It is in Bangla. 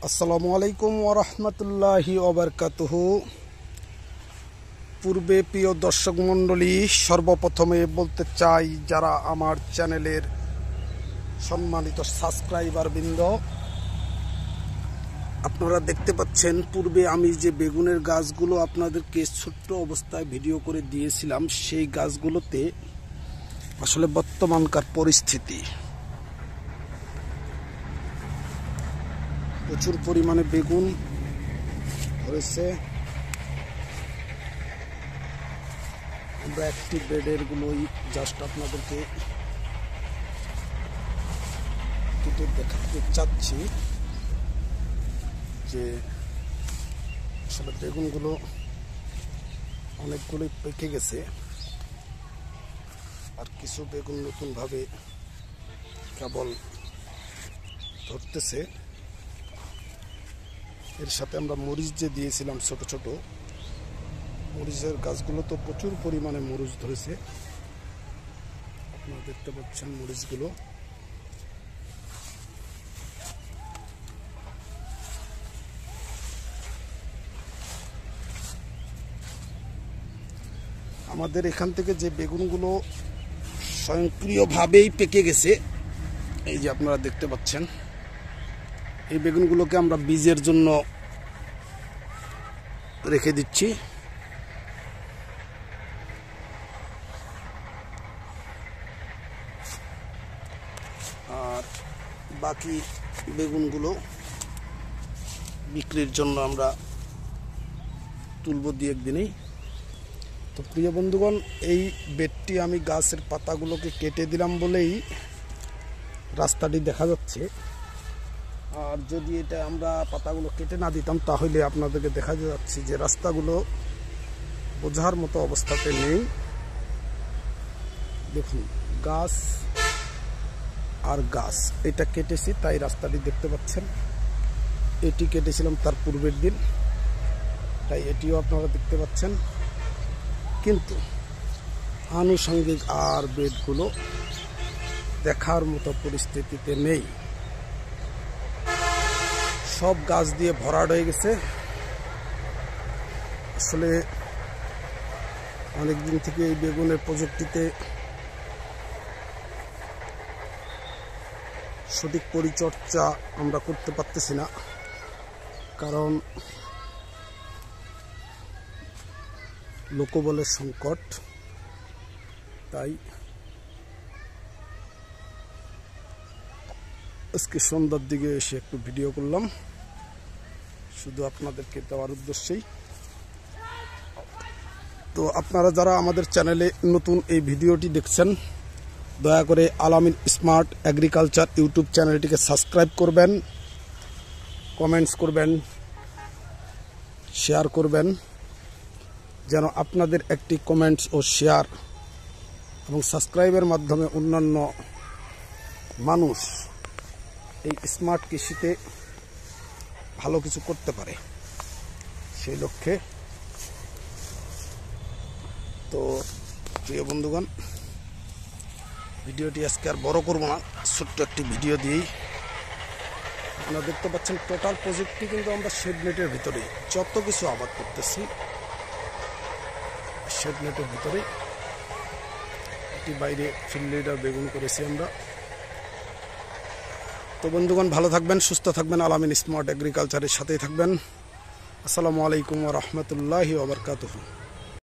আসসালামু আলাইকুম ওয়া রাহমাতুল্লাহি ওয়া বারাকাতুহু। পূর্বে প্রিয় দর্শক মণ্ডলী, সর্বপ্রথমে বলতে চাই, যারা আমার চ্যানেলের সম্মানিত সাবস্ক্রাইবার বৃন্দ, আপনারা দেখতে পাচ্ছেন পূর্বে আমি যে বেগুনের গাছগুলো আপনাদেরকে ছোট্ট অবস্থায় ভিডিও করে দিয়েছিলাম, সেই গাছগুলোতে আসলে বর্তমানকার পরিস্থিতি, প্রচুর পরিমাণে বেগুন ধরেছে। আমরা একটি বেডের গুলোই জাস্ট আপনাদেরকে কেটে দেখাতে চাচ্ছি যে আসলে বেগুনগুলো অনেকগুলোই পেকে গেছে, আর কিছু বেগুন নতুনভাবে কেবল ধরতেছে। এর সাথে আমরা মরিচ যে দিয়েছিলাম ছোট ছোট মরিচের গাছগুলো তো প্রচুর পরিমাণে মরিচ ধরেছে, আপনারা দেখতে পাচ্ছেন মরিচগুলো। আমাদের এখান থেকে যে বেগুনগুলো স্বয়ংক্রিয়ভাবেই পেকে গেছে, এই যে আপনারা দেখতে পাচ্ছেন, এই বেগুনগুলোকে আমরা বীজের জন্য রেখে দিচ্ছি। আর বাকি বেগুনগুলো বিক্রির জন্য আমরা তুলব দিয়ে একদিনেই। তো প্রিয় বন্ধুগণ, এই বেডটি আমি গাছের পাতাগুলোকে কেটে দিলাম বলেই রাস্তাটি দেখা যাচ্ছে। আর যদি এটা আমরা পাতাগুলো কেটে না দিতাম, তাহলে আপনাদেরকে দেখা যাচ্ছে যে রাস্তাগুলো বোঝার মতো অবস্থাতে নেই। দেখুন, গাছ আর গাছ, এটা কেটেছি তাই রাস্তাটি দেখতে পাচ্ছেন। এটি কেটেছিলাম তার পূর্বের দিন, তাই এটিও আপনারা দেখতে পাচ্ছেন। কিন্তু আনুষঙ্গিক আর বেডগুলো দেখার মতো পরিস্থিতিতে নেই, সব গাছ দিয়ে ভরাট হয়ে গেছে। আসলে অনেকদিন থেকে এই বেগুনের প্রযুক্তিতে সঠিক পরিচর্যা আমরা করতে পারতেছি না, কারণ লোকবলের সংকট। তাই আজকে সন্ধ্যার দিকে এসে একটু ভিডিও করলাম, শুধু আপনাদেরকে দেওয়ার উদ্দেশ্যেই। তো আপনারা যারা আমাদের চ্যানেলে নতুন এই ভিডিওটি দেখছেন, দয়া করে আলামিন স্মার্ট এগ্রিকালচার ইউটিউব চ্যানেলটিকে সাবস্ক্রাইব করবেন, কমেন্টস করবেন, শেয়ার করবেন, যেন আপনাদের একটি কমেন্টস ও শেয়ার এবং সাবস্ক্রাইবের মাধ্যমে অন্যান্য মানুষ এই স্মার্ট কৃষিতে ভালো কিছু করতে পারে, সেই লক্ষ্যে। তো প্রিয় বন্ধুগণ, ভিডিওটি আজকে আর বড় করবো না, ছোট্ট একটি ভিডিও দিয়েই। আপনারা দেখতে পাচ্ছেন টোটাল প্রজেক্টটি কিন্তু আমরা শেড নেটের ভিতরে যত কিছু আবাদ করতেছি, শেড নেটের ভিতরে। একটি বাইরে ফিল্ড লিডার বেগুন করেছি আমরা। তো বন্ধুগণ, ভালো থাকবেন, সুস্থ থাকবেন, আলামিন স্মার্ট এগ্রিকালচারের সাথেই থাকবেন। আসসালামু আলাইকুম ওয়া রাহমাতুল্লাহি ওয়া বারাকাতুহু।